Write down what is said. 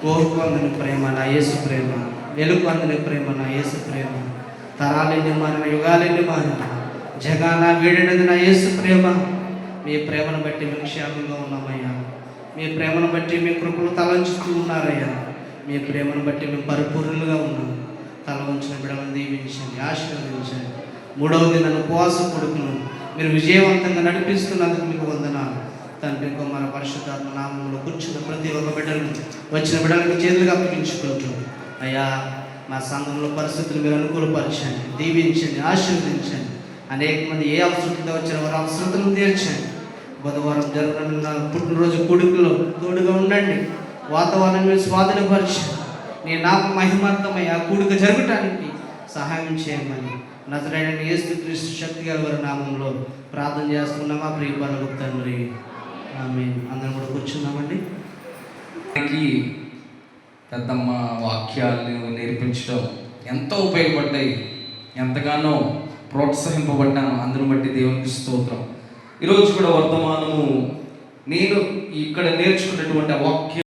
ఊహకు అందని ప్రేమ నా యేసు ప్రేమ, వెలుగు అందని ప్రేమ నా యేసు ప్రేమ, తరాలెన్ని మారిన యుగాలెన్ని మారిన జగాన వీడినది నా యేసు ప్రేమ. మీ ప్రేమను బట్టి మేము క్షేమంగా ఉన్నామయ్యా. మీ ప్రేమను బట్టి మీ కృపలు తలంచుతూ ఉన్నారయ్యా. మీ ప్రేమను బట్టి మేము పరిపూర్ణులుగా ఉన్నాం. తల వంచిన బిడ్డలను దీవించండి, ఆశీర్వదించండి. మూడవది, నన్ను ఉపవాస కొడుకును మీరు విజయవంతంగా నడిపిస్తున్నందుకు మీకు వందనాలు తండ్రి. కుమార పరిశుద్ధాత్మ నామములో కూర్చున్న ప్రతి ఒక్క బిడ్డలను వచ్చిన బిడ్డలకు చేతులుగా అప్పగించుకుంటూ అయ్యా మా సంఘంలో పరిస్థితులు మీరు అనుకూలపరచండి, దీవించండి, ఆశీర్వదించండి. అనేక మంది ఏ అవసరంతో వచ్చిన వారి అవసరతలను తీర్చండి. బుధవారం జరగనున్న పుట్టినరోజు కొడుకులో తోడుగా ఉండండి. వాతావరణం మీరు స్వాధీనపరచండి. నీ నామ మహిమార్థమై ఆ కూడిక జరగటానికి సహాయం చేయమని నజరేయుడైన యేసుక్రీస్తు శక్తి గల వారి నామంలో ప్రార్థన చేస్తున్నామా ప్రియ పరలోకపు తండ్రి, ఆమేన్. అందరం కూడా కూర్చున్నామండి. పెద్దమ్మ వాక్యాలను నేర్పించడం ఎంతో ఉపయోగపడ్డాయి, ఎంతగానో ప్రోత్సహింపబడ్డాను. అందరిని బట్టి దేవునికి స్తోత్రం. ఈరోజు కూడా వర్తమానము నేను ఇక్కడ నేర్చుకున్నటువంటి వాక్యం